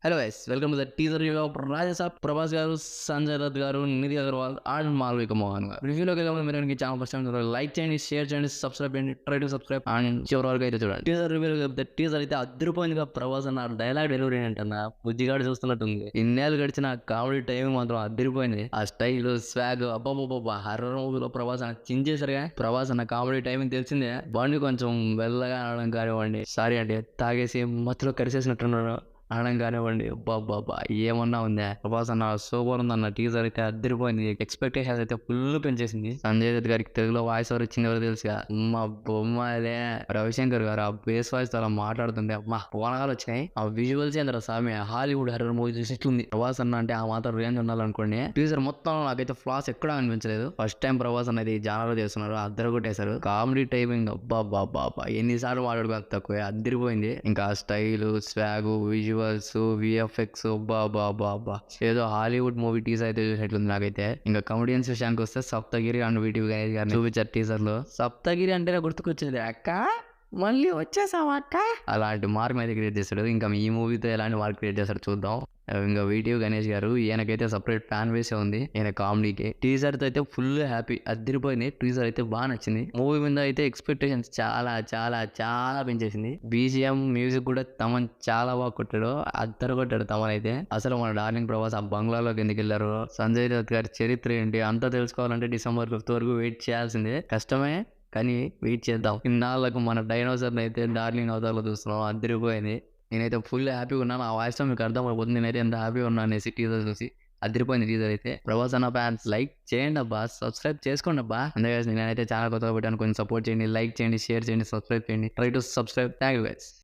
Hello guys, welcome to the teaser review of Raja Saab. Prabhas గారు, సంజయ్ దత్ గారు, Nidhi Agarwal and Malvika Mohan గారు. రివ్యూలోకి వెళ్ళే ముందు మీరు ఛానల్ ఫస్ట్ టైం లైక్ చేయండి, షేర్ చేయండి, సబ్స్క్రైబ్ చేయండి, ట్రై టు సబ్స్క్రైబ్ అండ్ చివరి వరకు అయితే చూడండి. టీజర్ రివ్యూలో చెప్తే టీజర్ అయితే అద్దరిపోయిందిగా. ప్రభాస్ అన్న డైలాగ్ డెలివరీ ఏంటన్నా బుజ్జిగాడు చూస్తున్నట్టుంది. ఇన్నేళ్ళు గడిచిన కామెడీ టైం మాత్రం అద్దరిపోయింది. ఆ స్టైల్, స్వాగ్, అబ్బాబ్బా హర్రర్ మూవీలో ప్రభాస్ అన్న చించేసరిగా. ప్రభాస్ అన్న కామెడీ టైమింగ్ తెలిసిందే. బండి కొంచెం వెల్లగా అనడం కానివ్వండి, సారీ అంటే తాగేసి మత్తులో కరిసేసినట్టున్నాడు అనడం కానివ్వండి, బాబా ఏమన్నా ఉందా. ప్రభాస్ అన్న సూపర్ ఉందన్న. టీజర్ అయితే అద్దరిపోయింది. ఎక్స్పెక్టేషన్స్ అయితే ఫుల్ పెంచేసింది. సంజయ్ దత్ గారికి తెలుగులో వాయిస్ ఓవర్ ఇచ్చింది ఎవరు తెలుసుగా, మా బొమ్మలే. రవిశంకర్ గారు ఆ బేస్ వాయిస్ తో అలా మాట్లాడుతుంటే మా పోనగాలు వచ్చినాయి. ఆ విజువల్స్ ఏంద్ర స్వామి, హాలీవుడ్ హర్రర్ మూవీ చూసినట్లుంది. ప్రభాస్ అన్న అంటే ఆ మాత్రం రేంజ్ ఉండాలనుకోండి. టీజర్ మొత్తం నాకైతే ఫ్లాస్ ఎక్కడ అనిపించలేదు. ఫస్ట్ టైం ప్రభాస్ అనేది జానర్ చేస్తున్నారు, అద్దరు కొట్టేశారు. కామెడీ టైమింగ్ అబ్బా ఎన్నిసార్లు మాట్లాడుకోవాలి తక్కువే. అద్దరిపోయింది. ఇంకా స్టైల్, స్వాగ్, విజువల్స్, విఎఫ్ఎక్స్ బాబా ఏదో హాలీవుడ్ మూవీ టీజర్ అయితే చూసినట్లుంది నాకైతే. ఇంకా కమెడియన్స్ విషయానికి వస్తే సప్తగిరి అండ్ వీటివి గారిని చూపించారు టీజర్ లో. సప్తగిరి అంటే గుర్తుకొచ్చేది అక్క మళ్ళీ వచ్చేసావా అక్క, అలాంటి మార్క్ అయితే క్రియేట్ చేస్తాడు. ఇంకా ఈ మూవీతో ఎలాంటి మార్క్ క్రియేట్ చేస్తాడు చూద్దాం. ఇంకా వీటివ్ గణేష్ గారు, ఈయనకైతే సపరేట్ ఫ్యాన్ బేస్ ఉంది ఈయన కామెడీకి. టీజర్ తో అయితే ఫుల్ హ్యాపీ, అద్దరిపోయింది. టీజర్ అయితే బాగా నచ్చింది. మూవీ మీద అయితే ఎక్స్పెక్టేషన్స్ చాలా పెంచేసింది. బీజిఎం మ్యూజిక్ కూడా తమన్ చాలా బాగా కొట్టాడు, అద్దరు కొట్టాడు తమన్ అయితే. అసలు మన డార్లింగ్ ప్రభాస్ ఆ బంగ్లాలోకి ఎందుకు వెళ్ళారు, సంజయ్ దత్ గారి చరిత్ర ఏంటి అంతా తెలుసుకోవాలంటే December 5th వరకు వెయిట్ చేయాల్సిందే. కష్టమే కానీ వెయిట్ చేద్దాం. ఇన్నాళ్ళకు మన డైనోసార్ అయితే డార్లింగ్ అవతారంలో చూస్తున్నాం, అద్దరిపోయింది. నేనైతే ఫుల్ హ్యాపీగా ఉన్నాను. ఆ వాయిస్ తో మీకు అర్థమైపోతుంది నేనైతే ఎంత హ్యాపీగా ఉన్నాను అనేసి టీజర్ చూసి. అద్దరిపోయింది టీజర్ అయితే. ప్రభాస్ అన్న ఫ్యాన్స్ లైక్ చేయండి అబ్బా, సబ్స్క్రైబ్ చేసుకోండి అబ్బా. అందుకే నేనైతే చాలా కొత్తగా పెట్టాను, కొంచెం సపోర్ట్ చేయండి, లైక్ చేయండి, షేర్ చేయండి, సబ్స్క్రైబ్ చేయండి, try to subscribe. Thank you guys.